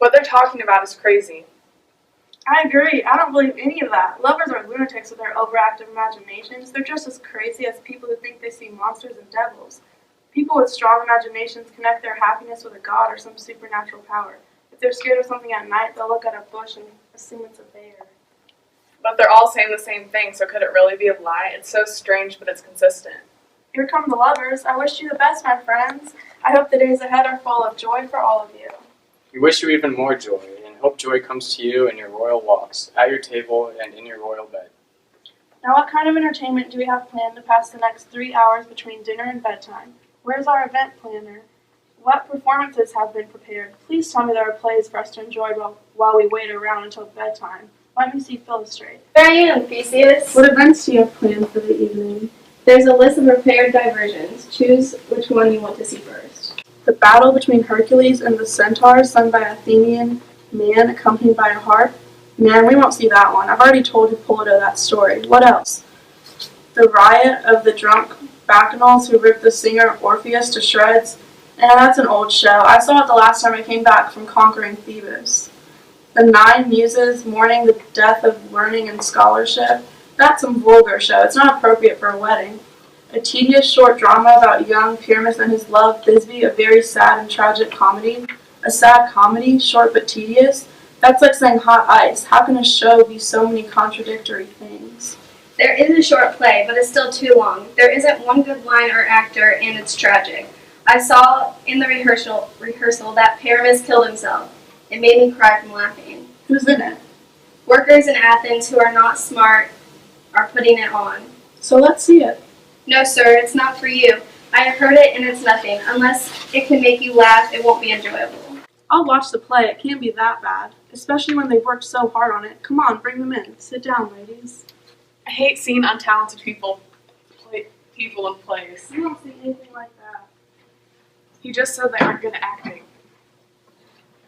What they're talking about is crazy. I agree. I don't believe any of that. Lovers are lunatics with their overactive imaginations. They're just as crazy as people who think they see monsters and devils. People with strong imaginations connect their happiness with a god or some supernatural power. If they're scared of something at night, they'll look at a bush and assume it's a bear. But they're all saying the same thing, so could it really be a lie? It's so strange, but it's consistent. Here come the lovers. I wish you the best, my friends. I hope the days ahead are full of joy for all of you. We wish you even more joy, and hope joy comes to you in your royal walks, at your table, and in your royal bed. Now, what kind of entertainment do we have planned to pass the next 3 hours between dinner and bedtime? Where's our event planner? What performances have been prepared? Please tell me there are plays for us to enjoy while we wait around until bedtime. Let me see Philostrate. Here I am, Theseus. What events do you have planned for the evening? There's a list of prepared diversions. Choose which one you want to see first. The battle between Hercules and the centaur, sung by an Athenian man accompanied by a harp. Man, we won't see that one. I've already told Hippolyta that story. What else? The riot of the drunk bacchanals who ripped the singer Orpheus to shreds. That's an old show. I saw it the last time I came back from conquering Thebes. The 9 Muses mourning the death of learning and scholarship. That's some vulgar show. It's not appropriate for a wedding. A tedious short drama about young Pyramus and his love Thisbe, a very sad and tragic comedy. A sad comedy, short but tedious. That's like saying hot ice. How can a show be so many contradictory things? There is a short play, but it's still too long. There isn't one good line or actor, and it's tragic. I saw in the rehearsal that Pyramus killed himself. It made me cry from laughing. Who's in it? Workers in Athens who are not smart are putting it on. So let's see it. No, sir, it's not for you. I have heard it and it's nothing. Unless it can make you laugh, it won't be enjoyable. I'll watch the play. It can't be that bad. Especially when they've worked so hard on it. Come on, bring them in. Sit down, ladies. I hate seeing untalented people in plays. I don't see anything like that. He just said they aren't good at acting.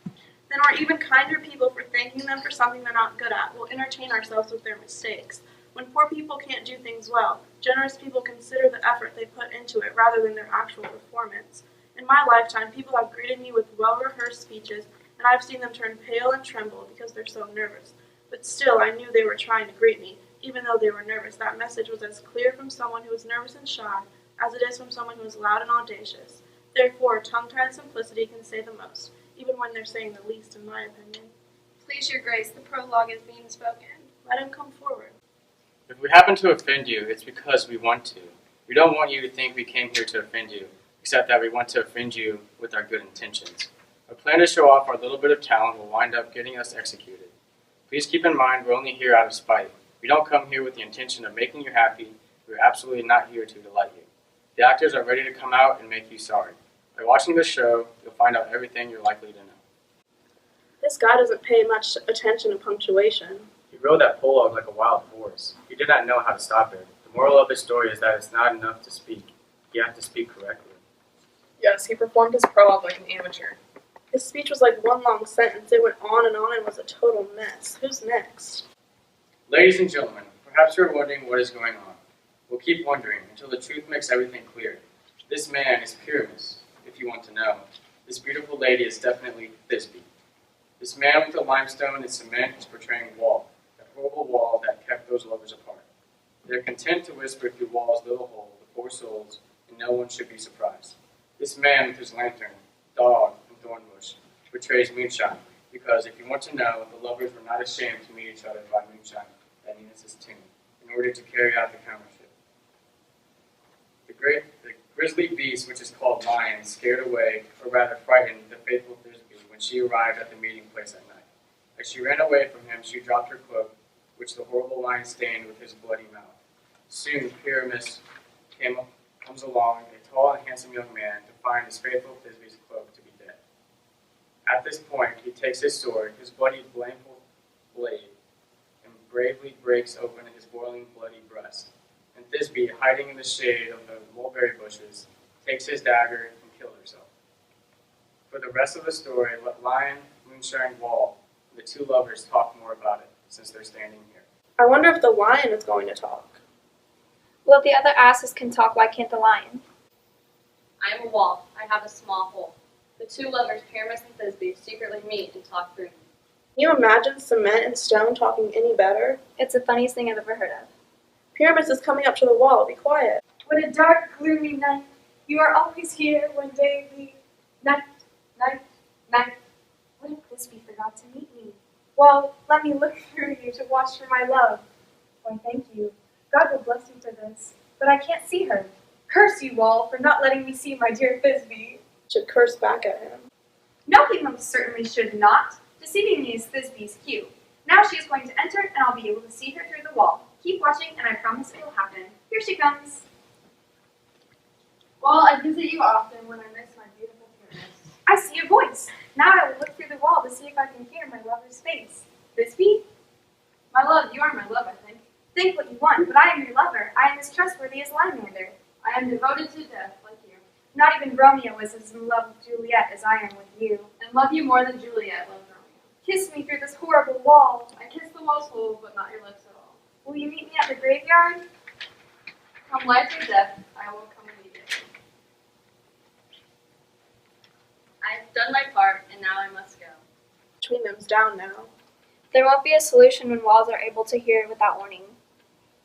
Then we're even kinder people for thanking them for something they're not good at. We'll entertain ourselves with their mistakes. When poor people can't do things well, generous people consider the effort they put into it rather than their actual performance. In my lifetime, people have greeted me with well-rehearsed speeches, and I've seen them turn pale and tremble because they're so nervous. But still, I knew they were trying to greet me, even though they were nervous. That message was as clear from someone who was nervous and shy as it is from someone who is loud and audacious. Therefore, tongue-tied simplicity can say the most, even when they're saying the least, in my opinion. Please, your grace, the prologue is being spoken. Let him come forward. If we happen to offend you, it's because we want to. We don't want you to think we came here to offend you, except that we want to offend you with our good intentions. Our plan to show off our little bit of talent will wind up getting us executed. Please keep in mind we're only here out of spite. We don't come here with the intention of making you happy. We're absolutely not here to delight you. The actors are ready to come out and make you sorry. By watching this show, you'll find out everything you're likely to know. This guy doesn't pay much attention to punctuation. He rode that prologue like a wild horse. He did not know how to stop it. The moral of the story is that it's not enough to speak. You have to speak correctly. Yes, he performed his prologue like an amateur. His speech was like one long sentence. It went on and was a total mess. Who's next? Ladies and gentlemen, perhaps you're wondering what is going on. We'll keep wondering until the truth makes everything clear. This man is Pyramus, if you want to know. This beautiful lady is definitely Thisbe. This man with the limestone and cement is portraying Wall, that horrible wall that kept those lovers apart. They're content to whisper through Wall's little hole, the poor souls, and no one should be surprised. This man with his lantern, dog, and thornbush portrays Moonshine, because if you want to know, the lovers were not ashamed to meet each other by moonshine at Ninus' tomb in order to carry out the counterfeit. The grisly beast, which is called Lion, scared away, or rather frightened, the faithful Thisbe when she arrived at the meeting place at night. As she ran away from him, she dropped her cloak, which the horrible lion stained with his bloody mouth. Soon Pyramus comes along, a tall and handsome young man, to find his faithful Thisbe's cloak to be dead. At this point, he takes his sword, his bloody blameful blade, and bravely breaks open his boiling bloody breast. And Thisbe, hiding in the shade of the mulberry bushes, takes his dagger and kills herself. For the rest of the story, let Lion, Moonshine, Wall, and the two lovers talk more about it, since they're standing here. I wonder if the lion is going to talk. Well, if the other asses can talk, why can't the lion? I am a wall. I have a small hole. The two lovers, Pyramus and Thisbe, secretly meet and talk through. Can you imagine cement and stone talking any better? It's the funniest thing I've ever heard of. Pyramus is coming up to the wall. Be quiet. What a dark, gloomy night. You are always here when day we night, night, night. What if Thisbe forgot to meet me? Well, let me look through you to watch for my love. Why, thank you. God will bless you for this. But I can't see her. Curse you all for not letting me see my dear Thisbe. Should curse back at him. No, he most certainly should not. Deceiving me is Thisbe's cue. Now she is going to enter, and I'll be able to see her through the wall. Keep watching, and I promise it will happen. Here she comes. Well, I visit you often when I miss my beautiful Pyramus. I see a voice. Now I will look through the wall to see if I can hear my lover's face. Thisbe? My love, you are my love, I think. Think what you want, but I am your lover. I am as trustworthy as Lymander. I am devoted to death, like you. Not even Romeo was as in love with Juliet as I am with you. And love you more than Juliet loved Romeo. Kiss me through this horrible wall. I kiss the walls whole, but not your lips at all. Will you meet me at the graveyard? Come life or death, I will come immediately. I have done my part, and now I must go. Between them's down now. There won't be a solution when walls are able to hear without warning.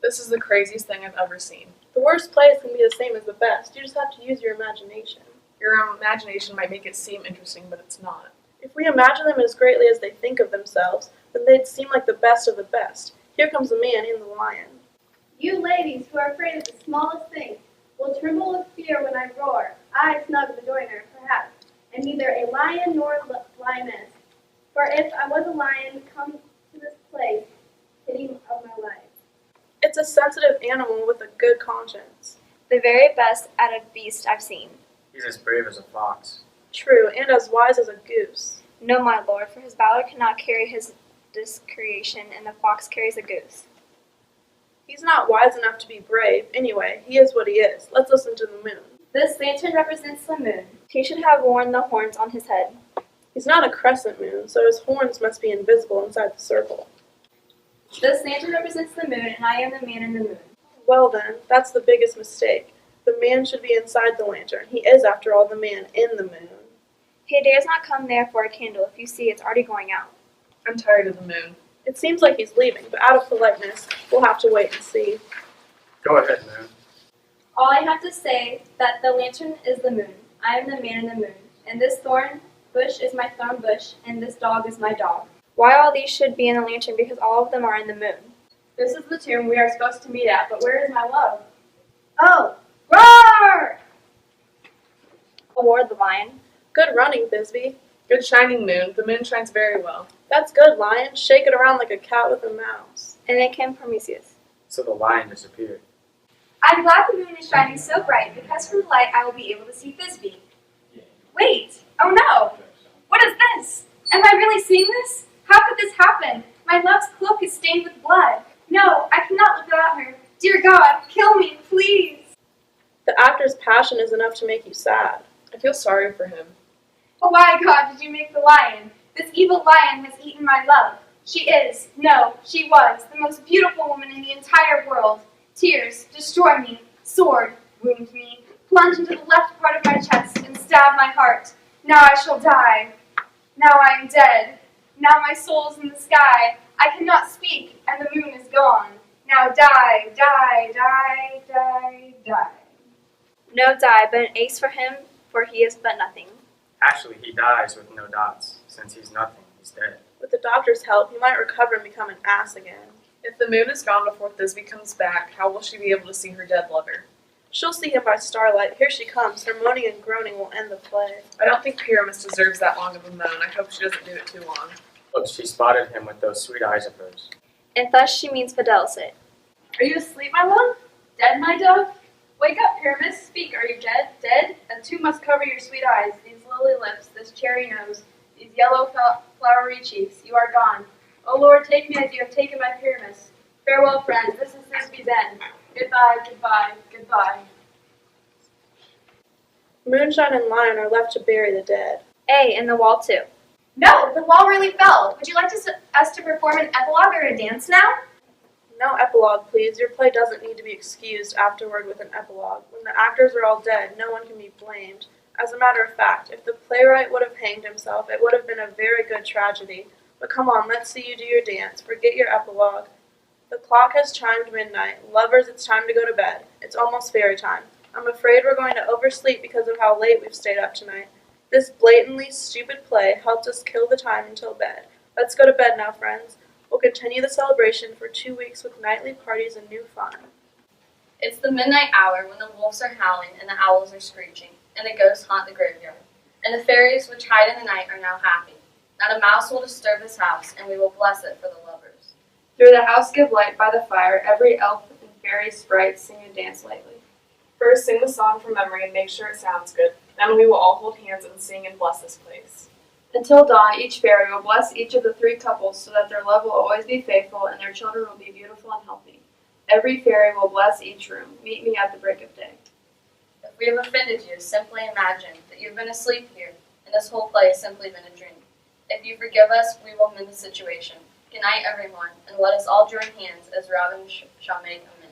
This is the craziest thing I've ever seen. The worst plays can be the same as the best. You just have to use your imagination. Your imagination might make it seem interesting, but it's not. If we imagine them as greatly as they think of themselves, then they'd seem like the best of the best. Here comes the man and the lion. You ladies who are afraid of the smallest thing will tremble with fear when I roar. I snug the joiner, perhaps, and neither a lion nor a lioness. For if I was a lion, come to this place, pity of my life. It's a sensitive animal with a good conscience. The very best at a beast I've seen. He's as brave as a fox. True, and as wise as a goose. No, my lord, for his valor cannot carry his discretion, and the fox carries a goose. He's not wise enough to be brave. Anyway, he is what he is. Let's listen to the moon. This lantern represents the moon. He should have worn the horns on his head. He's not a crescent moon, so his horns must be invisible inside the circle. This lantern represents the moon, and I am the man in the moon. Well then, that's the biggest mistake. The man should be inside the lantern. He is, after all, the man in the moon. He dares not come there for a candle. If you see, it's already going out. I'm tired of the moon. It seems like he's leaving, but out of politeness, we'll have to wait and see. Go ahead, Moon. All I have to say that the lantern is the moon. I am the man in the moon, and this thorn bush is my thorn bush, and this dog is my dog. Why all these should be in the lantern? Because all of them are in the moon. This is the tomb we are supposed to meet at, but where is my love? Oh, roar! Award the lion. Good running, Thisbe. Good shining moon. The moon shines very well. That's good, lion. Shake it around like a cat with a mouse. And then came Prometheus. So the lion disappeared. I'm glad the moon is shining so bright, because from the light I will be able to see Thisbe. Wait! Oh no! What is this? Am I really seeing this? How could this happen? My love's cloak is stained with blood. No, I cannot look at her. Dear God, kill me, please! The actor's passion is enough to make you sad. I feel sorry for him. Oh, why, God, did you make the lion? This evil lion has eaten my love. She is, no, she was, the most beautiful woman in the entire world. Tears, destroy me. Sword, wound me. Plunge into the left part of my chest and stab my heart. Now I shall die. Now I am dead. Now my soul is in the sky. I cannot speak, and the moon is gone. Now die, die, die, die, die. No die, but an ace for him, for he is but nothing. Actually, he dies with no dots. Since he's nothing, he's dead. With the doctor's help, he might recover and become an ass again. If the moon is gone before Thisbe comes back, how will she be able to see her dead lover? She'll see him by starlight. Here she comes. Her moaning and groaning will end the play. I don't think Pyramus deserves that long of a moan. I hope she doesn't do it too long. Look, she spotted him with those sweet eyes of hers. And thus she means Fidelicet. Are you asleep, my love? Dead, my dove? Wake up, Pyramus. Speak. Are you dead? Dead? A tomb must cover your sweet eyes, these lily lips, this cherry nose, these yellow flowery cheeks. You are gone. O Lord, take me as you have taken my Pyramus. Farewell, friends. This is Thisbe's end. Goodbye, goodbye, goodbye. Moonshine and Lion are left to bury the dead. And the wall too. No, the wall really fell. Would you like us to perform an epilogue or a dance now? No epilogue, please. Your play doesn't need to be excused afterward with an epilogue. When the actors are all dead, no one can be blamed. As a matter of fact, if the playwright would have hanged himself, it would have been a very good tragedy. But come on, let's see you do your dance. Forget your epilogue. The clock has chimed midnight. Lovers, it's time to go to bed. It's almost fairy time. I'm afraid we're going to oversleep because of how late we've stayed up tonight. This blatantly stupid play helped us kill the time until bed. Let's go to bed now, friends. We'll continue the celebration for 2 weeks with nightly parties and new fun. It's the midnight hour when the wolves are howling and the owls are screeching, and the ghosts haunt the graveyard. And the fairies which hide in the night are now happy. Not a mouse will disturb this house, and we will bless it for the lovers. Through the house give light by the fire, every elf and fairy sprite sing and dance lightly. First, sing the song from memory and make sure it sounds good. Then we will all hold hands and sing and bless this place. Until dawn, each fairy will bless each of the 3 couples so that their love will always be faithful and their children will be beautiful and healthy. Every fairy will bless each room. Meet me at the break of day. If we have offended you, simply imagine that you've been asleep here, and this whole play has simply been a dream. If you forgive us, we will mend the situation. Good night, everyone, and let us all join hands as Robin shall make amends.